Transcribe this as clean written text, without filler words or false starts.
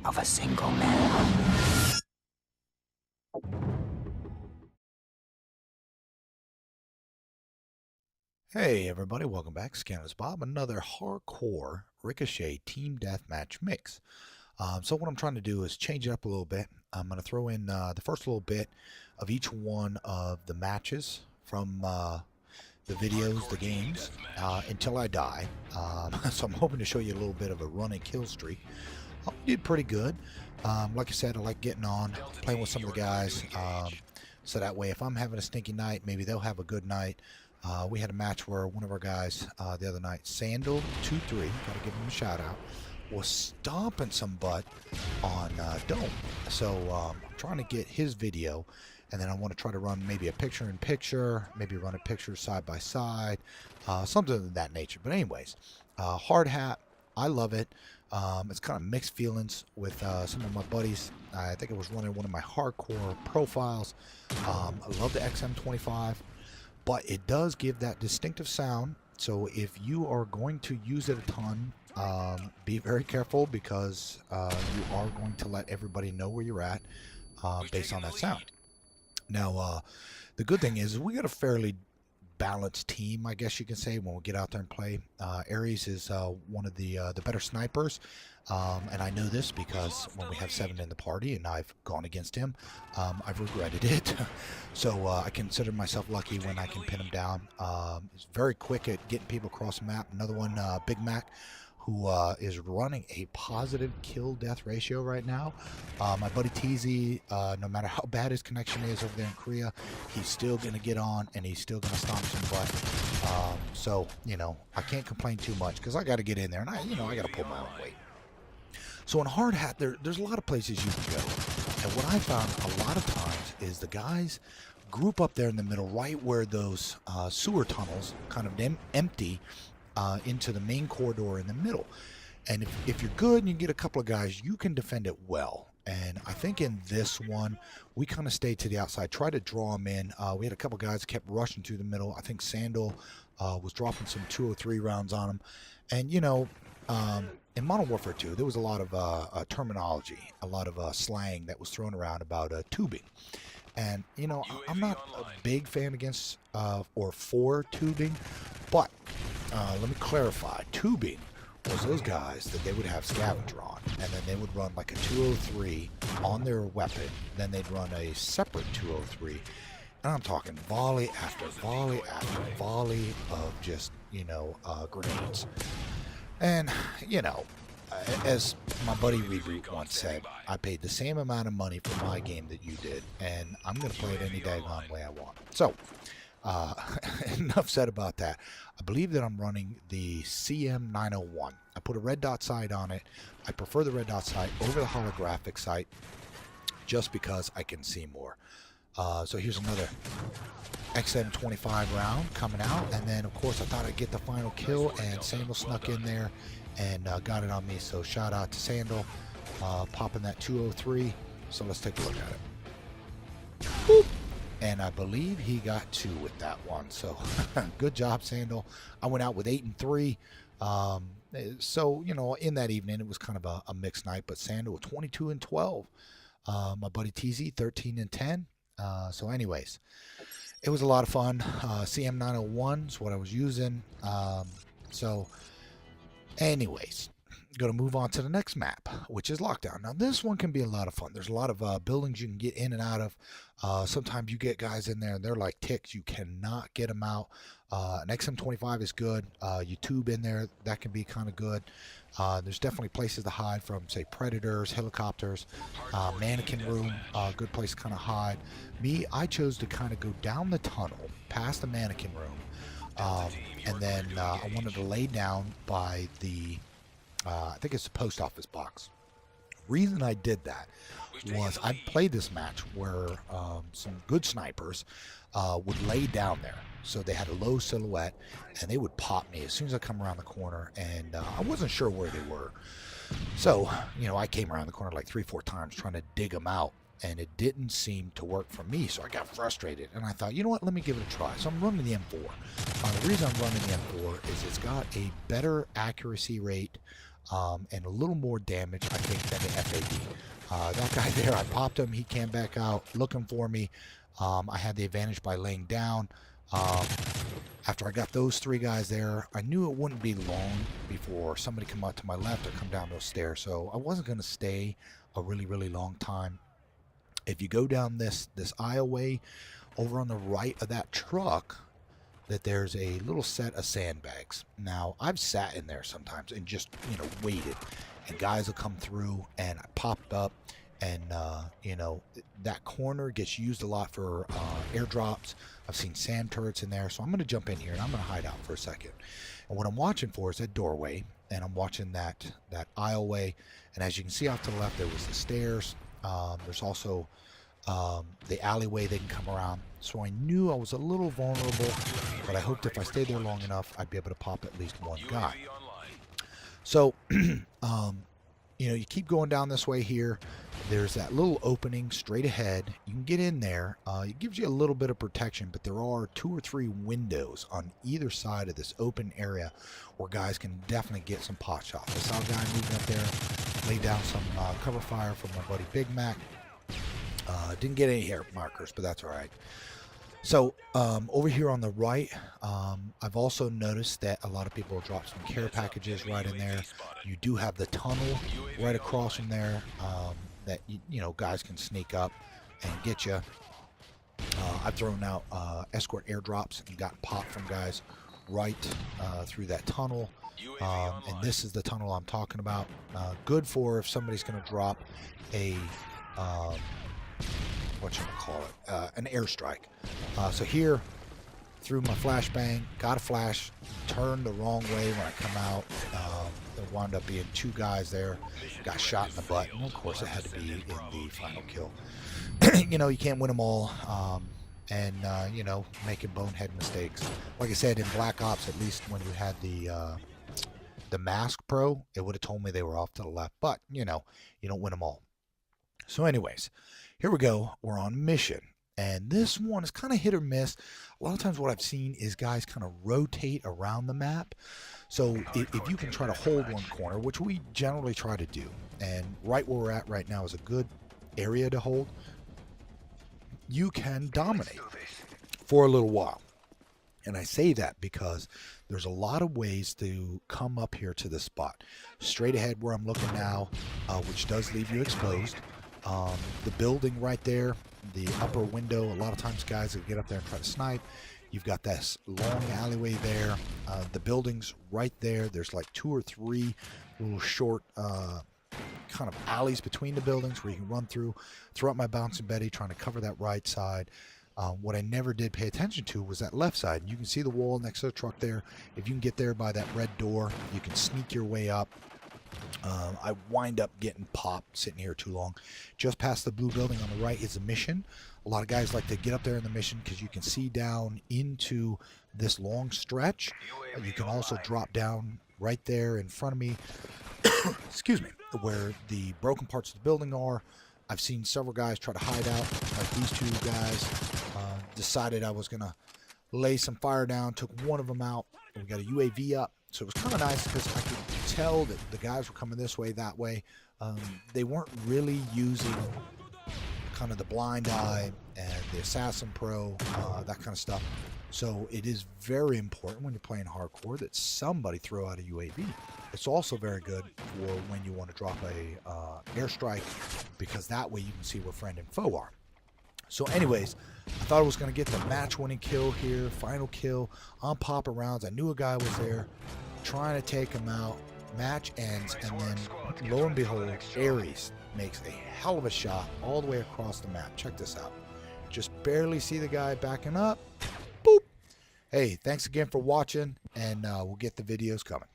of a single man. Hey everybody, welcome back. Scanners Bob, another hardcore Ricochet Team Deathmatch mix. So what I'm trying to do is change it up a little bit. I'm going to throw in the first little bit of each one of the matches from the videos, the games, until I die. So I'm hoping to show you a little bit of a run and kill streak. We did pretty good. Like I said, I like getting on, playing with some of the guys. So that way, if I'm having a stinky night, maybe they'll have a good night. We had a match where one of our guys the other night, Sandal 2-3, got to give him a shout out, was stomping some butt on Dome. So I'm trying to get his video, and then I want to try to run maybe a picture-in-picture, maybe run a picture side-by-side, something of that nature. But anyways, hard hat, I love it. It's kind of mixed feelings with some of my buddies. I think I was running one of my hardcore profiles. I love the XM25. But it does give that distinctive sound. So if you are going to use it a ton, be very careful, because you are going to let everybody know where you're at based on that sound. Now, the good thing is we got a fairly balanced team, I guess you can say, when we get out there and play. Aries is one of the better snipers. And I know this because when we have 7 in the party and I've gone against him, I've regretted it. So I consider myself lucky when I can pin him down. He's very quick at getting people across the map. Another one, Big Mac, who is running a positive kill-death ratio right now. My buddy TZ, no matter how bad his connection is over there in Korea, he's still going to get on and he's still going to stomp some butt. So, you know, I can't complain too much because I got to get in there and I got to pull my own weight. So in hard hat, there's a lot of places you can go. And what I found a lot of times is the guys group up there in the middle, right where those sewer tunnels kind of empty into the main corridor in the middle. And if you're good and you get a couple of guys, you can defend it well. And I think in this one, we kind of stayed to the outside, tried to draw them in. We had a couple guys kept rushing through the middle. I think Sandal was dropping some 203 rounds on them. And, you know, in Modern Warfare 2, there was a lot of terminology, a lot of slang that was thrown around about tubing. And, you know, I'm not a big fan against or for tubing, but let me clarify. Tubing was those guys that they would have scavenger on, and then they would run like a 203 on their weapon, then they'd run a separate 203, and I'm talking volley after volley after volley of just, you know, grenades. And, you know, as my buddy Reboot once said, I paid the same amount of money for my game that you did, and I'm going to play it any daggone way I want. So, enough said about that. I believe that I'm running the CM901. I put a red dot sight on it. I prefer the red dot sight over the holographic sight just because I can see more. So here's another XM25 round coming out, and then of course I thought I'd get the final kill, and Sandal snuck in there and got it on me. So shout out to Sandal popping that 203. So let's take a look at it. Boop. And I believe he got 2 with that one. So good job, Sandal. I went out with 8 and 3. So, you know, in that evening it was kind of a mixed night, but Sandal with 22 and 12. My buddy TZ 13 and 10. So anyways, it was a lot of fun. CM901 is what I was using. So anyways, going to move on to the next map, which is Lockdown. Now this one can be a lot of fun. There's a lot of buildings you can get in and out of. Sometimes you get guys in there and they're like ticks. You cannot get them out. An XM25 is good. You tube in there, that can be kind of good. There's definitely places to hide from, say, predators, helicopters, mannequin room, good place to kind of hide. Me, I chose to kind of go down the tunnel past the mannequin room, and then I wanted to lay down by the I think it's the post office box. Reason I did that was I played this match where some good snipers would lay down there. So they had a low silhouette, and they would pop me as soon as I come around the corner, and I wasn't sure where they were. So, you know, I came around the corner like 3-4 times trying to dig them out, and it didn't seem to work for me, so I got frustrated, and I thought, you know what, let me give it a try. So I'm running the M4. The reason I'm running the M4 is it's got a better accuracy rate and a little more damage, I think, than the FAD. That guy there, I popped him. He came back out looking for me. I had the advantage by laying down. After I got those 3 guys there, I knew it wouldn't be long before somebody come out to my left or come down those stairs. So I wasn't going to stay a really, really long time. If you go down this aisleway, over on the right of that truck, that there's a little set of sandbags. Now, I've sat in there sometimes and just, waited. And guys will come through, and I popped up. And, that corner gets used a lot for airdrops. I've seen sand turrets in there. So I'm going to jump in here, and I'm going to hide out for a second. And what I'm watching for is that doorway. And I'm watching that aisleway. And as you can see off to the left, there was the stairs. There's also the alleyway they can come around. So I knew I was a little vulnerable, but I hoped if I stayed there long enough, I'd be able to pop at least one guy. So, you keep going down this way here. There's that little opening straight ahead. You can get in there. It gives you a little bit of protection, but there are 2 or 3 windows on either side of this open area where guys can definitely get some pot shots. I saw a guy moving up there, lay down some cover fire from my buddy Big Mac. Didn't get any hair markers, but that's all right. So over here on the right, I've also noticed that a lot of people drop some care packages right in there. You do have the tunnel right across from there that guys can sneak up and get you. I've thrown out escort airdrops and gotten popped from guys right through that tunnel. And this is the tunnel I'm talking about. Good for if somebody's going to drop a an airstrike. So here, through my flashbang, got a flash, turned the wrong way when I come out. There wound up being 2 guys there, got shot in the butt, and of course it had to be in the final kill. You can't win them all, and making bonehead mistakes. Like I said, in Black Ops, at least when you had the Mask Pro, it would have told me they were off to the left, but you don't win them all. So anyways, here we go. We're on mission. And this one is kind of hit or miss. A lot of times what I've seen is guys kind of rotate around the map. So if you can try to hold one corner, which we generally try to do, and right where we're at right now is a good area to hold, you can dominate for a little while. And I say that because there's a lot of ways to come up here to this spot. Straight ahead where I'm looking now, which does leave you exposed. The building right there, the upper window, a lot of times guys will get up there and try to snipe. You've got this long alleyway there. The building's right there. There's like 2 or 3 little short kind of alleys between the buildings where you can run through. Throw out my bouncing Betty, trying to cover that right side. What I never did pay attention to was that left side. You can see the wall next to the truck there. If you can get there by that red door, you can sneak your way up. I wind up getting popped sitting here too long. Just past the blue building on the right is a mission. A lot of guys like to get up there in the mission because you can see down into this long stretch. You can also drop down right there in front of me, excuse me, where the broken parts of the building are. I've seen several guys try to hide out, like these 2 guys. Decided I was going to lay some fire down, took one of them out, and we got a UAV up. So it was kind of nice because I could tell that the guys were coming this way, that way. They weren't really using kind of the blind eye and the Assassin Pro, that kind of stuff. So it is very important when you're playing hardcore that somebody throw out a UAV. It's also very good for when you want to drop a airstrike, because that way you can see where friend and foe are. So anyways, I thought I was going to get the match-winning kill here, final kill on popping rounds. I knew a guy was there trying to take him out. Match ends, and then lo and behold, Ares makes a hell of a shot all the way across the map. Check this out. Just barely see the guy backing up. Boop. Hey, thanks again for watching, and we'll get the videos coming.